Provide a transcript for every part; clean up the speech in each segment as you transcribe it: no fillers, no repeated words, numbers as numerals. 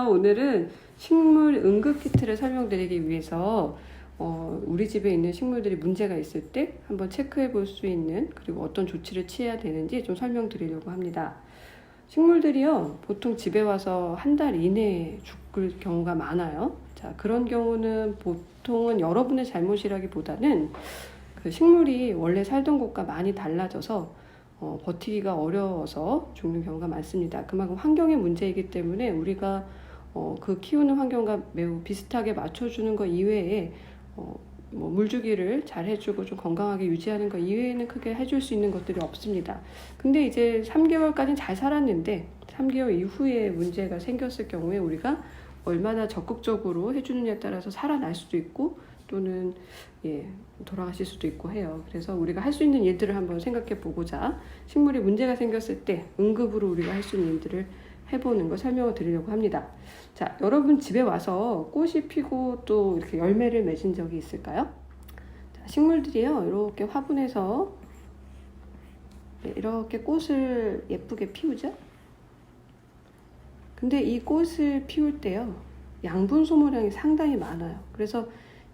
오늘은 식물 응급 키트를 설명드리기 위해서 우리 집에 있는 식물들이 문제가 있을 때 한번 체크해 볼 수 있는, 그리고 어떤 조치를 취해야 되는지 좀 설명드리려고 합니다. 식물들이요, 보통 집에 와서 한 달 이내에 죽을 경우가 많아요. 자, 그런 경우는 보통은 여러분의 잘못이라기보다는 그 식물이 원래 살던 곳과 많이 달라져서 버티기가 어려워서 죽는 경우가 많습니다. 그만큼 환경의 문제이기 때문에 우리가 그 키우는 환경과 매우 비슷하게 맞춰주는 것 이외에 뭐 물주기를 잘 해주고 좀 건강하게 유지하는 것 이외에는 크게 해줄 수 있는 것들이 없습니다. 근데 이제 3개월까지는 잘 살았는데 3개월 이후에 문제가 생겼을 경우에 우리가 얼마나 적극적으로 해주느냐에 따라서 살아날 수도 있고 또는 돌아가실 수도 있고 해요. 그래서 우리가 할 수 있는 일들을 한번 생각해 보고자 식물이 문제가 생겼을 때 응급으로 우리가 할 수 있는 일들을 해보는 거 설명을 드리려고 합니다. 자, 여러분 집에 와서 꽃이 피고 또 이렇게 열매를 맺은 적이 있을까요? 자, 식물들이요, 이렇게 화분에서 이렇게 꽃을 예쁘게 피우죠. 근데 이 꽃을 피울 때요, 양분 소모량이 상당히 많아요. 그래서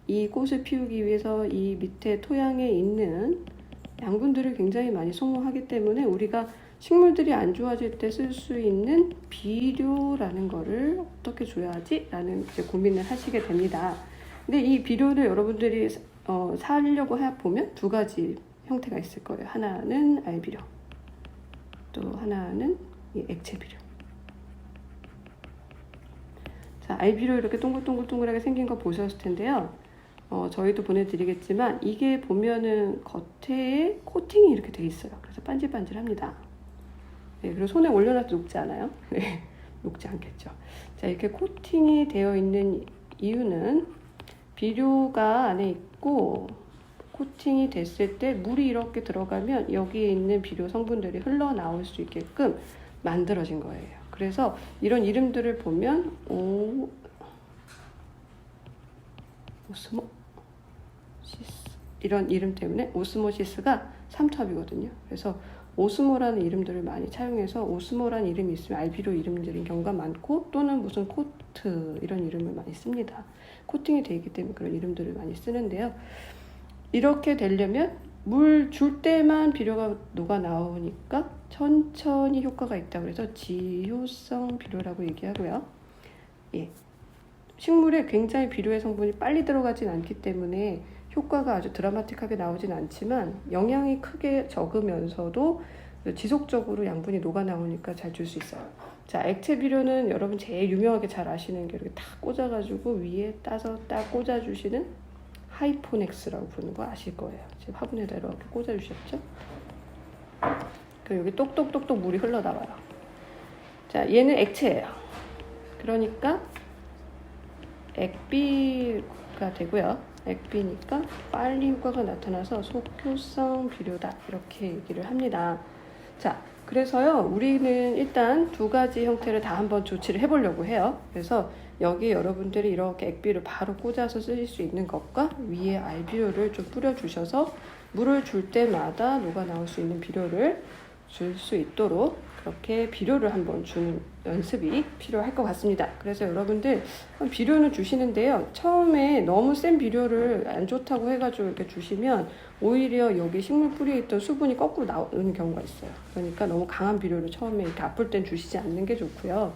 이 꽃을 피우기 위해서 이 밑에 토양에 있는 양분들을 굉장히 많이 소모하기 때문에 우리가 식물들이 안 좋아질 때 쓸 수 있는 비료라는 거를 어떻게 줘야지? 라는 이제 고민을 하시게 됩니다. 근데 이 비료를 여러분들이 사려고 보면 두 가지 형태가 있을 거예요. 하나는 알비료, 또 하나는 이 액체 비료. 자, 알비료 이렇게 동글동글동글하게 생긴 거 보셨을 텐데요. 저희도 보내드리겠지만 이게 보면은 겉에 코팅이 이렇게 돼 있어요. 그래서 반질반질합니다. 네, 그리고 손에 올려놔도 녹지 않아요. 네, 녹지 않겠죠. 자, 이렇게 코팅이 되어 있는 이유는 비료가 안에 있고 코팅이 됐을 때 물이 이렇게 들어가면 여기에 있는 비료 성분들이 흘러나올 수 있게끔 만들어진 거예요. 그래서 이런 이름들을 보면 오스모시스, 이런 이름 때문에 오스모시스가 삼투압이거든요. 그래서 오스모라는 이름들을 많이 차용해서 오스모라는 이름이 있으면 알비료 이름들인 경우가 많고, 또는 무슨 코트 이런 이름을 많이 씁니다. 코팅이 되어 있기 때문에 그런 이름들을 많이 쓰는데요. 이렇게 되려면 물 줄 때만 비료가 녹아 나오니까 천천히 효과가 있다고 해서 지효성 비료라고 얘기하고요. 식물에 굉장히 비료의 성분이 빨리 들어가진 않기 때문에 효과가 아주 드라마틱하게 나오진 않지만 영양이 크게 적으면서도 지속적으로 양분이 녹아 나오니까 잘 줄 수 있어요. 자, 액체 비료는 여러분 제일 유명하게 잘 아시는 게 이렇게 딱 꽂아가지고 위에 따서 딱 꽂아주시는 하이포넥스라고 부르는 거 아실 거예요. 지금 화분에다 이렇게 꽂아주셨죠? 그리고 여기 똑똑똑똑 물이 흘러나와요. 자, 얘는 액체예요. 그러니까 액비가 되고요. 액비니까 빨리 효과가 나타나서 속효성 비료다, 이렇게 얘기를 합니다. 자, 그래서요, 우리는 일단 두 가지 형태를 다 한번 조치를 해보려고 해요. 그래서 여기 여러분들이 이렇게 액비를 바로 꽂아서 쓰실 수 있는 것과 위에 알비료를 좀 뿌려주셔서 물을 줄 때마다 녹아 나올 수 있는 비료를 줄 수 있도록 그렇게 비료를 한번 주는 연습이 필요할 것 같습니다. 그래서 여러분들 비료는 주시는데요, 처음에 너무 센 비료를 안 좋다고 해가지고 이렇게 주시면 오히려 여기 식물 뿌리에 있던 수분이 거꾸로 나오는 경우가 있어요. 그러니까 너무 강한 비료를 처음에 이렇게 아플 땐 주시지 않는 게 좋고요.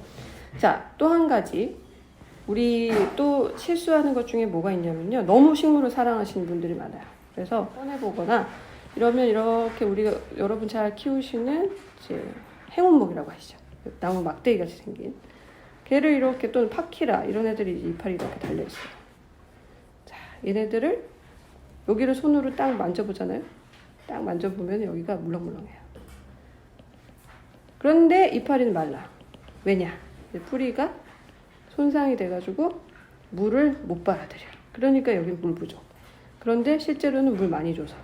자, 또 한 가지 우리 또 실수하는 것 중에 뭐가 있냐면요, 너무 식물을 사랑하시는 분들이 많아요. 그래서 꺼내보거나 이러면 이렇게 우리가 여러분 잘 키우시는 이제 행운목이라고 하시죠. 나무 막대기 같이 생긴 걔를 이렇게, 또는 파키라 이런 애들이 이파리 이렇게 달려있어요. 자, 얘네들을 여기를 손으로 딱 만져보잖아요. 딱 만져보면 여기가 물렁물렁해요. 그런데 이파리는 말라. 왜냐? 뿌리가 손상이 돼가지고 물을 못 빨아들여요. 그러니까 여기 물 부족. 그런데 실제로는 물 많이 줘서,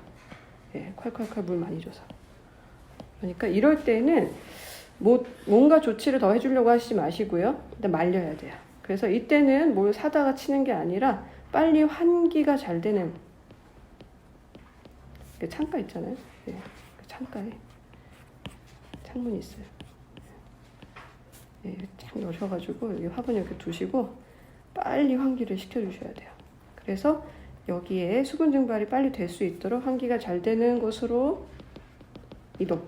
콸콸콸 물 많이 줘서. 그러니까 이럴 때는 뭔가 조치를 더 해주려고 하시지 마시고요. 일단 말려야 돼요. 그래서 이때는 뭘 사다가 치는 게 아니라 빨리 환기가 잘 되는 창가 있잖아요. 창가에 창문이 있어요. 예, 쫙 넣으셔가지고 여기 화분 이렇게 두시고 빨리 환기를 시켜주셔야 돼요. 그래서 여기에 수분 증발이 빨리 될 수 있도록 환기가 잘 되는 곳으로 이동.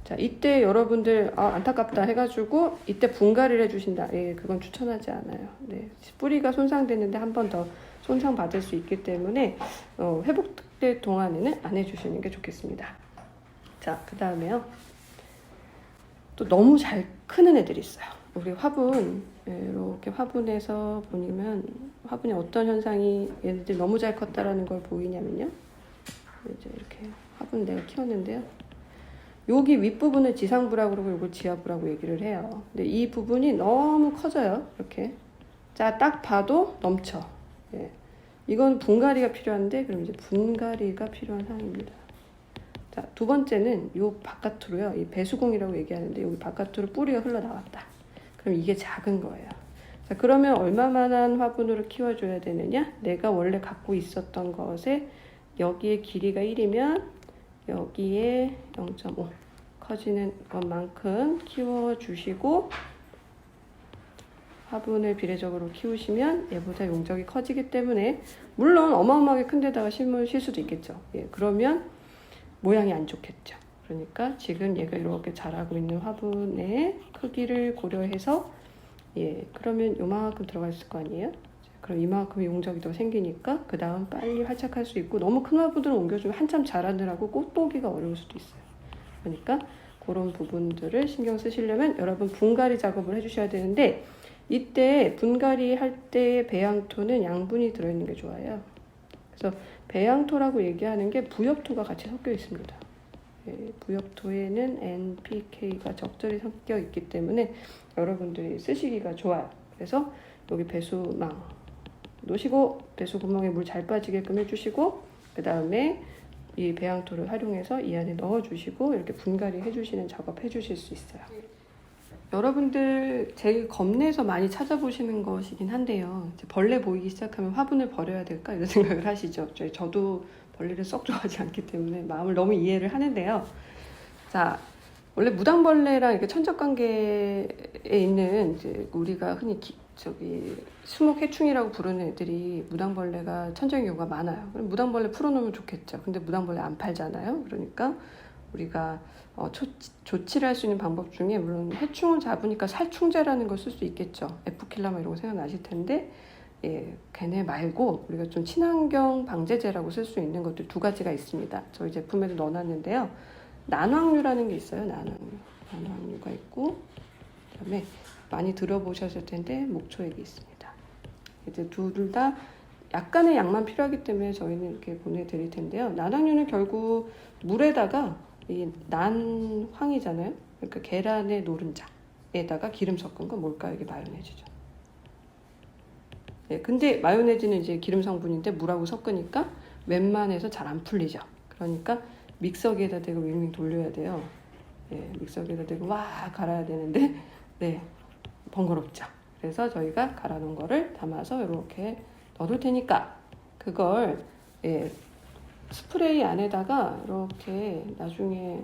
자, 이때 여러분들 안타깝다 해가지고 이때 분갈이를 해주신다. 예, 그건 추천하지 않아요. 네, 뿌리가 손상됐는데 한 번 더 손상 받을 수 있기 때문에 회복될 동안에는 안 해주시는 게 좋겠습니다. 자, 그 다음에요. 또 너무 잘 크는 애들이 있어요. 우리 화분, 이렇게 화분에서 보면 화분이 어떤 현상이 얘네들이 너무 잘 컸다라는 걸 보이냐면요. 이제 이렇게 화분 내가 키웠는데요. 여기 윗부분을 지상부라고 그러고 이걸 지하부라고 얘기를 해요. 근데 이 부분이 너무 커져요. 이렇게. 자, 딱 봐도 넘쳐. 예. 이건 분갈이가 필요한데 그럼 이제 분갈이가 필요한 상황입니다. 자, 두 번째는 요 바깥으로요. 이 배수공이라고 얘기하는데 여기 바깥으로 뿌리가 흘러나왔다. 그럼 이게 작은 거예요. 자, 그러면 얼마만한 화분으로 키워줘야 되느냐? 내가 원래 갖고 있었던 것에 여기에 길이가 1이면 여기에 0.5 커지는 것만큼 키워주시고 화분을 비례적으로 키우시면 얘보다 용적이 커지기 때문에 물론 어마어마하게 큰 데다가 심을 실 수도 있겠죠. 예, 그러면 모양이 안 좋겠죠. 그러니까 지금 얘가 이렇게 자라고 있는 화분의 크기를 고려해서 예, 그러면 요만큼 들어가 있을 거 아니에요? 그럼 이만큼 용적이 더 생기니까 그 다음 빨리 활착할 수 있고 너무 큰 화분들은 옮겨주면 한참 자라느라고 꽃 보기가 어려울 수도 있어요. 그러니까 그런 부분들을 신경 쓰시려면 여러분 분갈이 작업을 해주셔야 되는데 이때 분갈이 할 때 배양토는 양분이 들어있는 게 좋아요. 그래서 배양토라고 얘기하는 게 부엽토가 같이 섞여 있습니다. 예, 부엽토에는 NPK가 적절히 섞여 있기 때문에 여러분들이 쓰시기가 좋아요. 그래서 여기 배수망 놓으시고 배수 구멍에 물 잘 빠지게끔 해주시고 그 다음에 이 배양토를 활용해서 이 안에 넣어주시고 이렇게 분갈이 해주시는 작업 해주실 수 있어요. 여러분들 제일 겁내서 많이 찾아보시는 것이긴 한데요. 이제 벌레 보이기 시작하면 화분을 버려야 될까 이런 생각을 하시죠. 저도 벌레를 썩 좋아하지 않기 때문에 마음을 너무 이해를 하는데요. 자, 원래 무당벌레랑 이렇게 천적관계에 있는 이제 우리가 흔히 수목해충이라고 부르는 애들이 무당벌레가 천적인 경우가 많아요. 그럼 무당벌레 풀어놓으면 좋겠죠. 근데 무당벌레 안 팔잖아요. 그러니까 우리가 조치를 할 수 있는 방법 중에 물론 해충을 잡으니까 살충제라는 걸 쓸 수 있겠죠. 에프킬라마 이런 거 생각나실 텐데 예, 걔네 말고 우리가 좀 친환경 방제제라고 쓸 수 있는 것들 두 가지가 있습니다. 저희 제품에도 넣어놨는데요. 난황류라는 게 있어요. 난황류가 있고 그다음에 많이 들어보셨을 텐데 목초액이 있습니다. 이제 둘 다 약간의 양만 필요하기 때문에 저희는 이렇게 보내드릴 텐데요. 난황류는 결국 물에다가 이 난황이잖아요. 그러니까 계란의 노른자에다가 기름 섞은 건 뭘까요? 이게 마요네즈죠. 네, 근데 마요네즈는 이제 기름 성분인데 물하고 섞으니까 웬만해서 잘 안 풀리죠. 그러니까 믹서기에다 대고 윙윙 돌려야 돼요. 네, 믹서기에다 대고 와 갈아야 되는데 네, 번거롭죠. 그래서 저희가 갈아놓은 거를 담아서 이렇게 넣어둘 테니까 그걸 예, 스프레이 안에다가 이렇게 나중에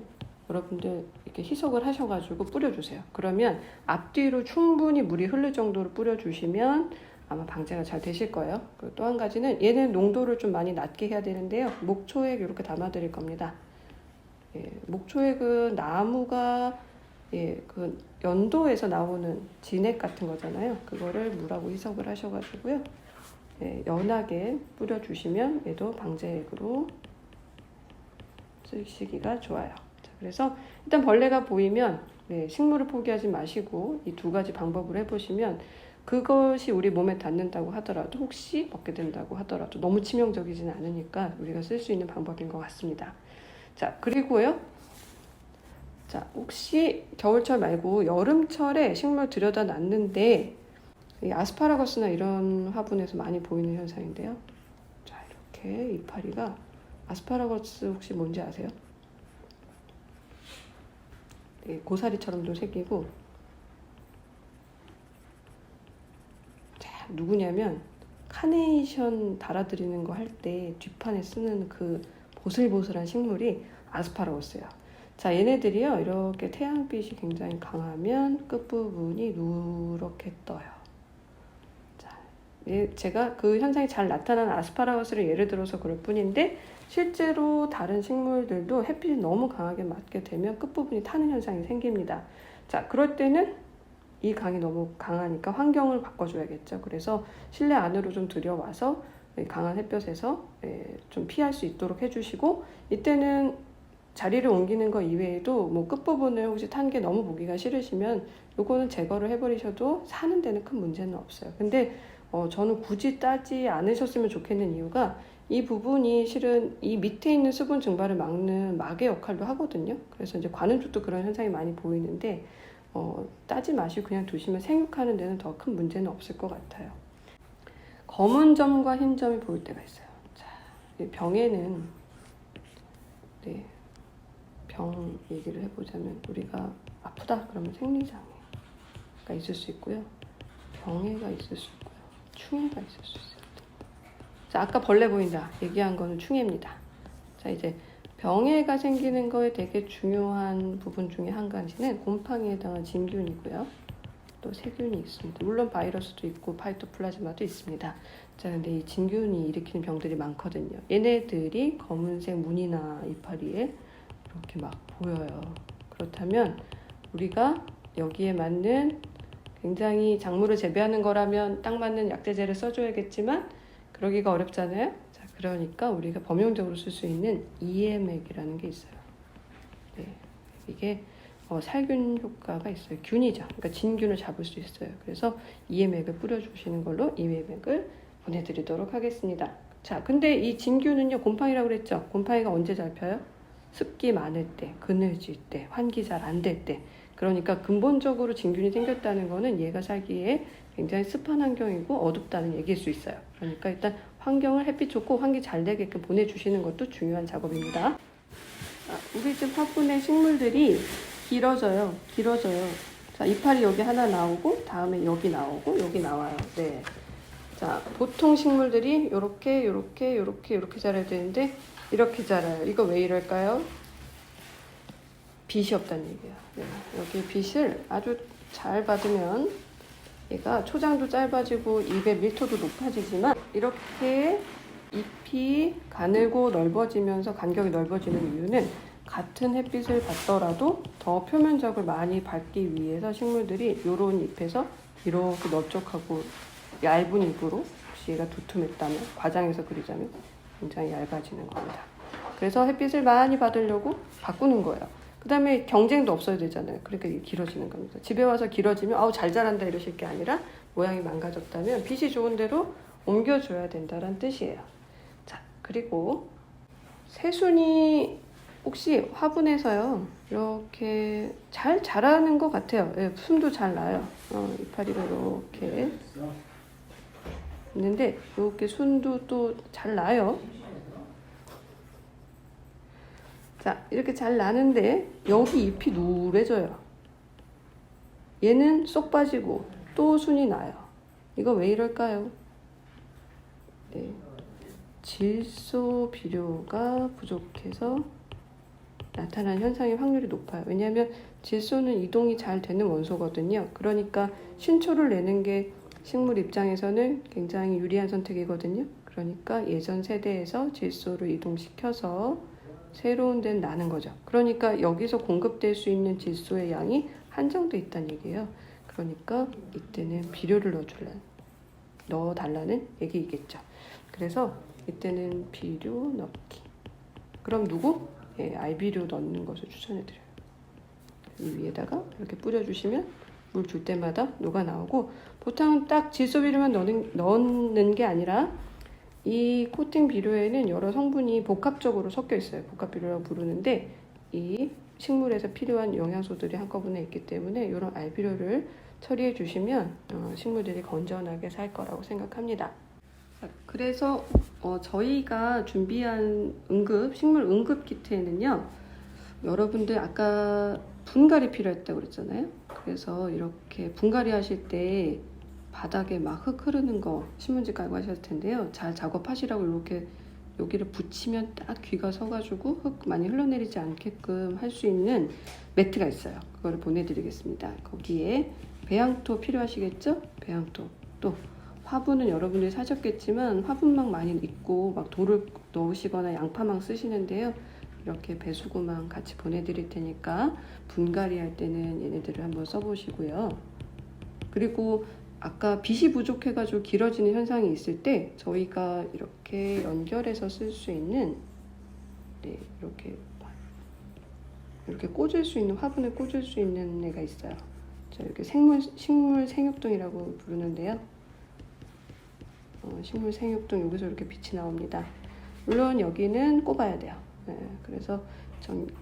여러분들 이렇게 희석을 하셔가지고 뿌려주세요. 그러면 앞뒤로 충분히 물이 흐를 정도로 뿌려주시면 아마 방제가 잘 되실 거예요. 또 한 가지는 얘는 농도를 좀 많이 낮게 해야 되는데요. 목초액 이렇게 담아드릴 겁니다. 예, 목초액은 나무가 예, 그 연도에서 나오는 진액 같은 거잖아요. 그거를 물하고 희석을 하셔가지고요. 예, 연하게 뿌려주시면 얘도 방제액으로 쓰시기가 좋아요. 자, 그래서 일단 벌레가 보이면 예, 식물을 포기하지 마시고 이 두 가지 방법을 해보시면 그것이 우리 몸에 닿는다고 하더라도 혹시 먹게 된다고 하더라도 너무 치명적이지는 않으니까 우리가 쓸 수 있는 방법인 것 같습니다. 자, 그리고요. 자, 혹시 겨울철 말고 여름철에 식물 들여다 놨는데 이 아스파라거스나 이런 화분에서 많이 보이는 현상인데요. 자, 이렇게 이파리가 아스파라거스 혹시 뭔지 아세요? 네, 고사리처럼도 생기고 자, 누구냐면 카네이션 달아드리는 거 할 때 뒷판에 쓰는 그 보슬보슬한 식물이 아스파라거스예요. 자, 얘네들이요, 이렇게 태양빛이 굉장히 강하면 끝부분이 누렇게 떠요. 자, 제가 그 현상이 잘 나타나는 아스파라거스를 예를 들어서 그럴 뿐인데, 실제로 다른 식물들도 햇빛이 너무 강하게 맞게 되면 끝부분이 타는 현상이 생깁니다. 자, 그럴 때는 이 강이 너무 강하니까 환경을 바꿔줘야겠죠. 그래서 실내 안으로 좀 들여와서 강한 햇볕에서 좀 피할 수 있도록 해주시고, 이때는 자리를 옮기는 거 이외에도 뭐 끝부분을 혹시 탄 게 너무 보기가 싫으시면 요거는 제거를 해버리셔도 사는 데는 큰 문제는 없어요. 근데 저는 굳이 따지 않으셨으면 좋겠는 이유가, 이 부분이 실은 이 밑에 있는 수분 증발을 막는 막의 역할도 하거든요. 그래서 이제 관음 쪽도 그런 현상이 많이 보이는데, 따지 마시고 그냥 두시면 생육하는 데는 더 큰 문제는 없을 것 같아요. 검은 점과 흰 점이 보일 때가 있어요. 자, 병에는 병 얘기를 해보자면, 우리가 아프다 그러면 생리장애가 있을 수 있고요, 병해가 있을 수 있고요, 충해가 있을 수 있어요. 자, 아까 벌레 보인다 얘기한 거는 충해입니다. 자, 이제 병해가 생기는 거에 되게 중요한 부분 중에 한 가지는 곰팡이에 해당한 진균이고요, 또 세균이 있습니다. 물론 바이러스도 있고 파이토플라즈마도 있습니다. 자, 근데 이 진균이 일으키는 병들이 많거든요. 얘네들이 검은색 무늬나 이파리에 이렇게 막 보여요. 그렇다면 우리가 여기에 맞는, 굉장히 작물을 재배하는 거라면 딱 맞는 약재제를 써줘야겠지만 그러기가 어렵잖아요. 자, 그러니까 우리가 범용적으로 쓸 수 있는 EM액이라는 게 있어요. 이게 살균 효과가 있어요. 균이죠. 그러니까 진균을 잡을 수 있어요. 그래서 EM액을 뿌려주시는 걸로 EM액을 보내드리도록 하겠습니다. 자, 근데 이 진균은요, 곰팡이라고 그랬죠. 곰팡이가 언제 잡혀요? 습기 많을 때, 그늘질 때, 환기 잘 안 될 때. 그러니까 근본적으로 진균이 생겼다는 거는 얘가 살기에 굉장히 습한 환경이고 어둡다는 얘기일 수 있어요. 그러니까 일단 환경을 햇빛 좋고 환기 잘 되게끔 보내주시는 것도 중요한 작업입니다. 우리 집 화분의 식물들이 길어져요. 자, 이파리 여기 하나 나오고, 다음에 여기 나오고, 여기 나와요. 네. 자, 보통 식물들이 요렇게 자라야 되는데 이렇게 자라요. 이거 왜 이럴까요? 빛이 없다는 얘기예요. 네. 여기 빛을 아주 잘 받으면 얘가 초장도 짧아지고 잎의 밀도도 높아지지만, 이렇게 잎이 가늘고 넓어지면서 간격이 넓어지는 이유는 같은 햇빛을 받더라도 더 표면적을 많이 받기 위해서 식물들이 이런 잎에서 이렇게 넓적하고 얇은 잎으로, 혹시 얘가 두툼했다면, 과장해서 그리자면 굉장히 얇아지는 겁니다. 그래서 햇빛을 많이 받으려고 바꾸는 거예요. 그 다음에 경쟁도 없어야 되잖아요. 그러니까 이게 길어지는 겁니다. 집에 와서 길어지면 아우 잘 자란다 이러실 게 아니라, 모양이 망가졌다면 빛이 좋은 데로 옮겨줘야 된다는 뜻이에요. 자, 그리고 새순이 혹시 화분에서요 이렇게 잘 자라는 것 같아요. 예, 숨도 잘 나요. 이파리가 이렇게 있는데 이렇게 순도 또 잘 나요. 자, 이렇게 잘 나는데 여기 잎이 누래져요. 얘는 쏙 빠지고 또 순이 나요. 이거 왜 이럴까요? 네. 질소 비료가 부족해서 나타나는 현상의 확률이 높아요. 왜냐하면 질소는 이동이 잘 되는 원소거든요. 그러니까 신초를 내는 게 식물 입장에서는 굉장히 유리한 선택이거든요. 그러니까 예전 세대에서 질소를 이동시켜서 새로운 데는 나는 거죠. 그러니까 여기서 공급될 수 있는 질소의 양이 한정돼 있다는 얘기예요. 그러니까 이때는 비료를 넣어달라는 얘기이겠죠. 그래서 이때는 비료 넣기. 그럼 누구? 알비료 넣는 것을 추천해드려요. 이 위에다가 이렇게 뿌려주시면 물 줄 때마다 녹아 나오고, 보통은 딱 질소 비료만 넣는 게 아니라 이 코팅 비료에는 여러 성분이 복합적으로 섞여 있어요. 복합 비료라고 부르는데, 이 식물에서 필요한 영양소들이 한꺼번에 있기 때문에 이런 알비료를 처리해 주시면 식물들이 건전하게 살 거라고 생각합니다. 그래서 저희가 준비한 식물 응급 키트에는요, 여러분들 아까 분갈이 필요했다고 그랬잖아요. 그래서 이렇게 분갈이 하실 때 바닥에 막 흙 흐르는 거 신문지 깔고 하실 텐데요. 잘 작업하시라고 이렇게 여기를 붙이면 딱 귀가 서가지고 흙 많이 흘러내리지 않게끔 할 수 있는 매트가 있어요. 그거를 보내드리겠습니다. 거기에 배양토 필요하시겠죠? 배양토. 또 화분은 여러분들이 사셨겠지만 화분망 많이 있고 막 돌을 넣으시거나 양파망 쓰시는데요. 이렇게 배수구망 같이 보내드릴 테니까 분갈이 할 때는 얘네들을 한번 써보시고요. 그리고 아까 빛이 부족해가지고 길어지는 현상이 있을 때 저희가 이렇게 연결해서 쓸 수 있는 네, 이렇게 꽂을 수 있는 화분에 꽂을 수 있는 애가 있어요. 자, 이렇게 식물 생육등이라고 부르는데요. 식물 생육등 여기서 이렇게 빛이 나옵니다. 물론 여기는 꼽아야 돼요. 네, 그래서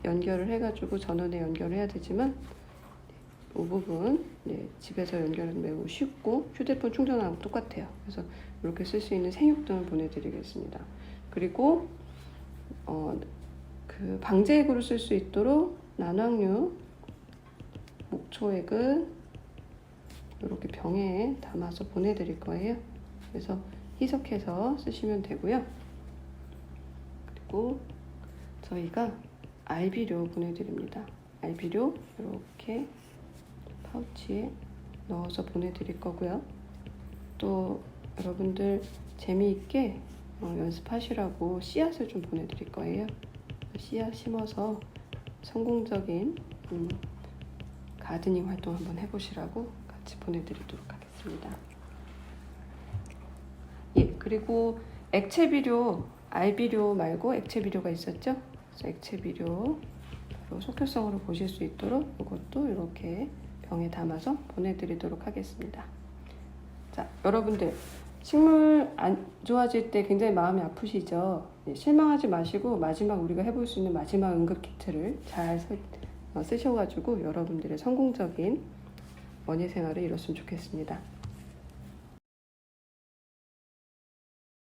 연결을 해가지고 전원에 연결을 해야 되지만 이 부분 네, 집에서 연결은 매우 쉽고 휴대폰 충전하고 똑같아요. 그래서 이렇게 쓸 수 있는 생육등을 보내드리겠습니다. 그리고 그 방제액으로 쓸 수 있도록 난황류 목초액을 이렇게 병에 담아서 보내드릴 거예요. 그래서 희석해서 쓰시면 되고요. 그리고 저희가 알비료 보내드립니다. 알비료 이렇게 파우치에 넣어서 보내드릴 거고요. 또 여러분들 재미있게 연습하시라고 씨앗을 좀 보내드릴 거예요. 씨앗 심어서 성공적인 가드닝 활동 한번 해보시라고 같이 보내드리도록 하겠습니다. 예, 그리고 액체비료, 알비료 말고 액체비료가 있었죠? 그래서 액체비료 속효성으로 보실 수 있도록 이것도 이렇게 병에 담아서 보내드리도록 하겠습니다. 자, 여러분들 식물 안 좋아질 때 굉장히 마음이 아프시죠? 네, 실망하지 마시고 마지막 우리가 해볼 수 있는 마지막 응급 키트를 잘 쓰셔가지고 여러분들의 성공적인 원예 생활을 이뤘으면 좋겠습니다.